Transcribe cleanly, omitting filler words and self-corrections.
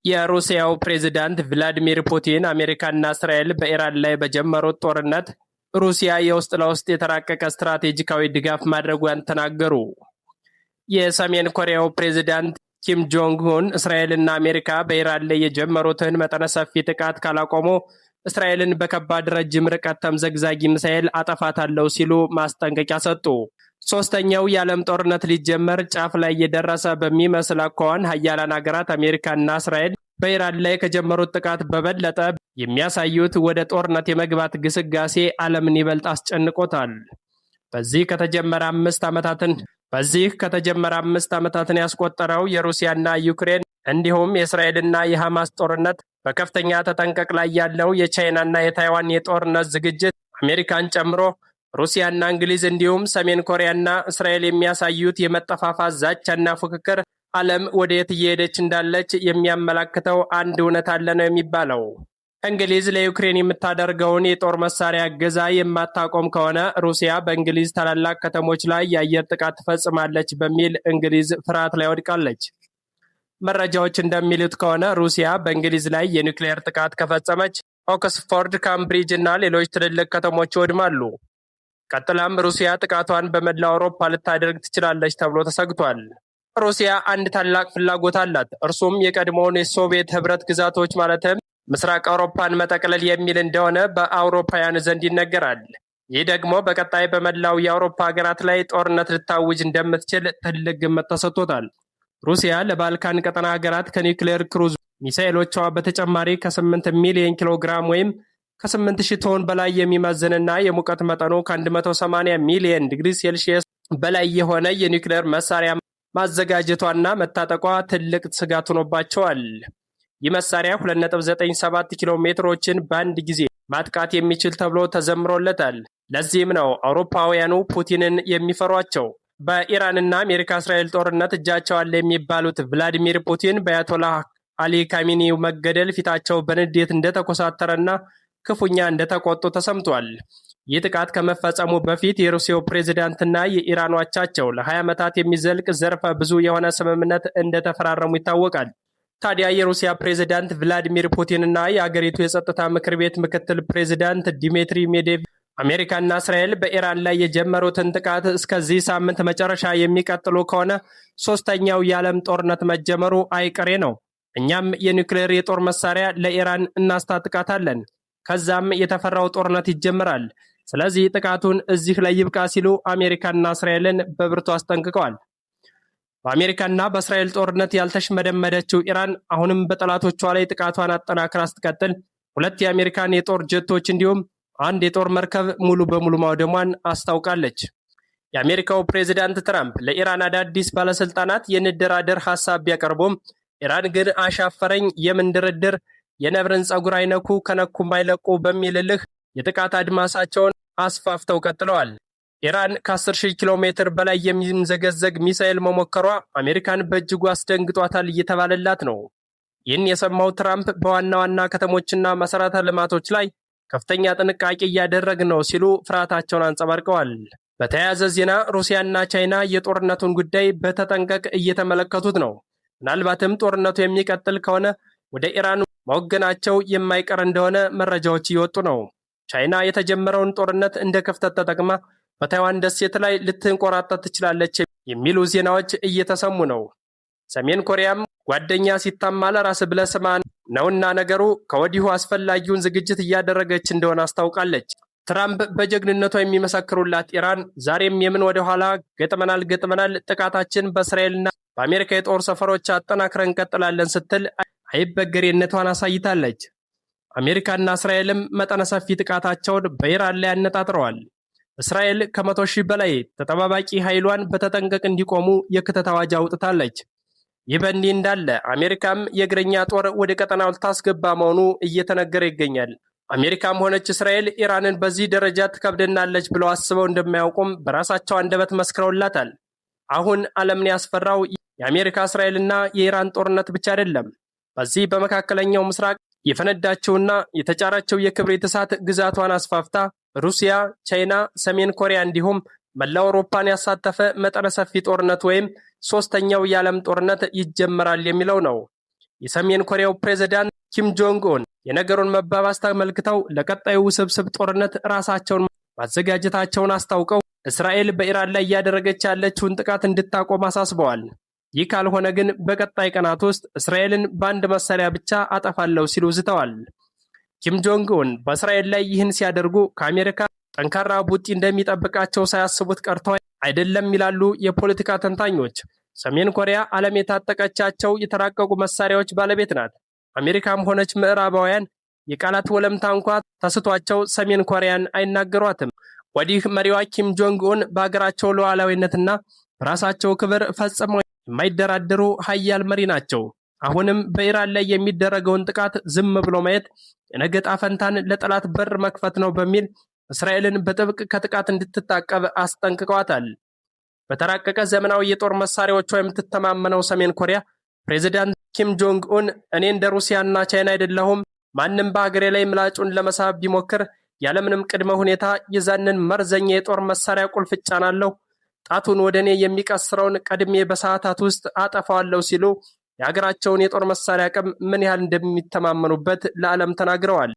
የሩሲያው ፕሬዝዳንት ቭላዲሚር ፑቲን አሜሪካና እስራኤል በኢራን ላይ በጀመሩት ጦርነት ሩሲያ የውስጥ ለውስጥ የተራቀቀ ስትራቴጂካዊ ድጋፍ ማድረጓን ተናገሩ። የሰሜን ኮሪያው ፕሬዝዳንት ኪም ጆንግ ኡን እስራኤልና አሜሪካ በኢራን ላይ የጀመሩትን መጠነ ሰፊ ጥቃት ካላቆሙ እስራኤልን በከባድ ረጅም ርቀት ተምዘግዛጊ ሚሳኤል አጠፋታለሁ ሲሉ ማስጠንቀቂያ ሰጡ። ሶስተኛው የዓለም ጦርነት ሊጀመር ጫፍ ላይ የደረሰ በሚመስል አኳኋን ሀያላን ሀገራት አሜሪካና እስራኤል በኢራን ላይ ከጀመሩት ጥቃት በበለጠ የሚያሳዩት ወደ ጦርነት የመግባት ግስጋሴ ዓለምን ይበልጥ አስጨንቆታል። በዚህ ከተጀመረ አምስት ዓመታትን ያስቆጠረው የሩሲያና ዩክሬን እንዲሁም የእስራኤልና የሐማስ ጦርነት በከፍተኛ ተጠንቀቅ ላይ ያለው የቻይናና የታይዋን የጦርነት ዝግጅት አሜሪካን ጨምሮ ሩሲያና እንግሊዝ እንዲሁም ሰሜን ኮሪያና እስራኤል የሚያሳዩት የመጠፋፋት ዛቻና ፉክክር ዓለም ወደየት እየሄደች እንዳለች የሚያመላክተው አንድ እውነት አለ ነው የሚባለው። እንግሊዝ ለዩክሬን የምታደርገውን የጦር መሳሪያ እገዛ የማታቆም ከሆነ ሩሲያ በእንግሊዝ ታላላቅ ከተሞች ላይ የአየር ጥቃት ትፈጽማለች በሚል እንግሊዝ ፍርሃት ላይ ወድቃለች። መረጃዎች እንደሚሉት ከሆነ ሩሲያ በእንግሊዝ ላይ የኒውክሌር ጥቃት ከፈጸመች ኦክስፎርድ፣ ካምብሪጅ እና ሌሎች ትልልቅ ከተሞች ይወድማሉ። ቀጥላም ሩሲያ ጥቃቷን በመላው አውሮፓ ልታደርግ ትችላለች ተብሎ ተሰግቷል። ሩሲያ አንድ ታላቅ ፍላጎት አላት። እርሱም የቀድሞውን የሶቪየት ህብረት ግዛቶች ማለትም ምስራቅ አውሮፓን መጠቅለል የሚል እንደሆነ በአውሮፓውያን ዘንድ ይነገራል። ይህ ደግሞ በቀጣይ በመላው የአውሮፓ ሀገራት ላይ ጦርነት ልታውጅ እንደምትችል ትልቅ ግምት ተሰጥቶታል። ሩሲያ ለባልካን ቀጠና ሀገራት ከኒውክሌር ክሩዝ ሚሳኤሎቿ በተጨማሪ ከ8 ሚሊዮን ኪሎ ግራም ወይም ከ8000 ቶን በላይ የሚመዝንና የሙቀት መጠኑ ከ180 ሚሊዮን ዲግሪ ሴልሺየስ በላይ የሆነ የኒውክሌር መሳሪያ ማዘጋጀቷና መታጠቋ ትልቅ ስጋት ሆኖባቸዋል። ይህ መሳሪያ 2.97 ኪሎ ሜትሮችን በአንድ ጊዜ ማጥቃት የሚችል ተብሎ ተዘምሮለታል። ለዚህም ነው አውሮፓውያኑ ፑቲንን የሚፈሯቸው። በኢራንና አሜሪካ እስራኤል ጦርነት እጃቸው አለ የሚባሉት ቭላዲሚር ፑቲን በአያቶላህ አሊ ካሚኒ መገደል ፊታቸው በንዴት እንደተኮሳተረና ክፉኛ እንደተቆጡ ተሰምቷል። ይህ ጥቃት ከመፈጸሙ በፊት የሩሲያው ፕሬዝዳንትና የኢራን አቻቸው ለ20 ዓመታት የሚዘልቅ ዘርፈ ብዙ የሆነ ስምምነት እንደተፈራረሙ ይታወቃል። ታዲያ የሩሲያ ፕሬዝዳንት ቭላዲሚር ፑቲንና የአገሪቱ የጸጥታ ምክር ቤት ምክትል ፕሬዝዳንት ዲሚትሪ ሜድቬዴቭ አሜሪካና እስራኤል በኢራን ላይ የጀመሩትን ጥቃት እስከዚህ ሳምንት መጨረሻ የሚቀጥሉ ከሆነ ሶስተኛው የዓለም ጦርነት መጀመሩ አይቀሬ ነው። እኛም የኒውክሌር የጦር መሳሪያ ለኢራን እናስታጥቃታለን። ከዛም የተፈራው ጦርነት ይጀምራል። ስለዚህ ጥቃቱን እዚህ ላይ ይብቃ ሲሉ አሜሪካና እስራኤልን በብርቱ አስጠንቅቀዋል። በአሜሪካና በእስራኤል ጦርነት ያልተሽመደመደችው ኢራን አሁንም በጠላቶቿ ላይ ጥቃቷን አጠናክራ ስትቀጥል 2 የአሜሪካን የጦር ጀቶች እንዲሁም 1 የጦር መርከብ ሙሉ በሙሉ ማውደሟን አስታውቃለች። የአሜሪካው ፕሬዝዳንት ትራምፕ ለኢራን አዳዲስ ባለስልጣናት የንደራደር ሐሳብ ቢያቀርቡም ኢራን ግን አሻፈረኝ፣ የምን ድርድር፣ የነብርን ፀጉር አይነኩ ከነኩም አይለቁ በሚል እልህ የጥቃት አድማሳቸውን አስፋፍተው ቀጥለዋል። ኢራን ከ10,000 ኪሎ ሜትር በላይ የሚምዘገዘግ ሚሳኤል መሞከሯ አሜሪካን በእጅጉ አስደንግጧታል እየተባለላት ነው። ይህን የሰማው ትራምፕ በዋና ዋና ከተሞችና መሰረተ ልማቶች ላይ ከፍተኛ ጥንቃቄ እያደረግን ነው ሲሉ ፍርሃታቸውን አንጸባርቀዋል። በተያያዘ ዜና ሩሲያና ቻይና የጦርነቱን ጉዳይ በተጠንቀቅ እየተመለከቱት ነው። ምናልባትም ጦርነቱ የሚቀጥል ከሆነ ወደ ኢራን መወገናቸው የማይቀር እንደሆነ መረጃዎች እየወጡ ነው። ቻይና የተጀመረውን ጦርነት እንደ ክፍተት ተጠቅማ በታይዋን ደሴት ላይ ልትንቆራጠጥ ትችላለች የሚሉ ዜናዎች እየተሰሙ ነው። ሰሜን ኮሪያም ጓደኛ ሲታማ ለራስ ብለህ ስማ ነውና ነገሩ ከወዲሁ አስፈላጊውን ዝግጅት እያደረገች እንደሆነ አስታውቃለች። ትራምፕ በጀግንነቷ የሚመሰክሩላት ኢራን ዛሬም የምን ወደ ኋላ ገጥመናል፣ ጥቃታችን በእስራኤልና በአሜሪካ የጦር ሰፈሮች አጠናክረን እንቀጥላለን ስትል አይበገሬነቷን አሳይታለች። አሜሪካና እስራኤልም መጠነ ሰፊ ጥቃታቸውን በኢራን ላይ አነጣጥረዋል። እስራኤል ከ100,000 በላይ ተጠባባቂ ኃይሏን በተጠንቀቅ እንዲቆሙ የክተት አዋጅ አውጥታለች። ይህ በእንዲህ እንዳለ አሜሪካም የእግረኛ ጦር ወደ ቀጠናው ልታስገባ መሆኑ እየተነገረ ይገኛል። አሜሪካም ሆነች እስራኤል ኢራንን በዚህ ደረጃ ትከብደናለች ብለው አስበው እንደማያውቁም በራሳቸው አንደበት መስክረውላታል። አሁን ዓለምን ያስፈራው የአሜሪካ እስራኤልና የኢራን ጦርነት ብቻ አይደለም። በዚህ በመካከለኛው ምስራቅ የፈነዳቸውና የተጫራቸው የክብሪት እሳት ግዛቷን አስፋፍታ ሩሲያ፣ ቻይና፣ ሰሜን ኮሪያ እንዲሁም መላው አውሮፓን ያሳተፈ መጠነ ሰፊ ጦርነት ወይም ሶስተኛው የዓለም ጦርነት ይጀመራል የሚለው ነው። የሰሜን ኮሪያው ፕሬዝዳንት ኪም ጆንግ ኡን የነገሩን መባባስ ተመልክተው ለቀጣዩ ውስብስብ ጦርነት ራሳቸውን ማዘጋጀታቸውን አስታውቀው እስራኤል በኢራን ላይ እያደረገች ያለችውን ጥቃት እንድታቆም አሳስበዋል። ይህ ካልሆነ ግን በቀጣይ ቀናት ውስጥ እስራኤልን በአንድ መሳሪያ ብቻ አጠፋለሁ ሲሉ ዝተዋል። ኪም ጆንግ ኡን በእስራኤል ላይ ይህን ሲያደርጉ ከአሜሪካ ጠንካራ ቡጢ እንደሚጠብቃቸው ሳያስቡት ቀርተው አይደለም ይላሉ የፖለቲካ ተንታኞች። ሰሜን ኮሪያ ዓለም የታጠቀቻቸው የተራቀቁ መሳሪያዎች ባለቤት ናት። አሜሪካም ሆነች ምዕራባውያን የቃላት ወለምታ እንኳ ተስቷቸው ሰሜን ኮሪያን አይናገሯትም። ወዲህ መሪዋ ኪም ጆንግ ኡን በሀገራቸው ሉዓላዊነትና በራሳቸው ክብር ፈጽመው የማይደራደሩ ሀያል መሪ ናቸው። አሁንም በኢራን ላይ የሚደረገውን ጥቃት ዝም ብሎ ማየት የነገ ዕጣ ፈንታን ለጠላት በር መክፈት ነው በሚል እስራኤልን በጥብቅ ከጥቃት እንድትታቀብ አስጠንቅቀዋታል። በተራቀቀ ዘመናዊ የጦር መሳሪያዎቿ የምትተማመነው ሰሜን ኮሪያ ፕሬዝዳንት ኪም ጆንግ ኡን እኔ እንደ ሩሲያና ቻይና አይደለሁም፣ ማንም በሀገሬ ላይ ምላጩን ለመሳብ ቢሞክር ያለምንም ቅድመ ሁኔታ የዛንን መርዘኛ የጦር መሳሪያ ቁልፍ እጫናለሁ፣ ጣቱን ወደ እኔ የሚቀስረውን ቀድሜ በሰዓታት ውስጥ አጠፋዋለሁ ሲሉ የሀገራቸውን የጦር መሳሪያ አቅም ምን ያህል እንደሚተማመኑበት ለዓለም ተናግረዋል።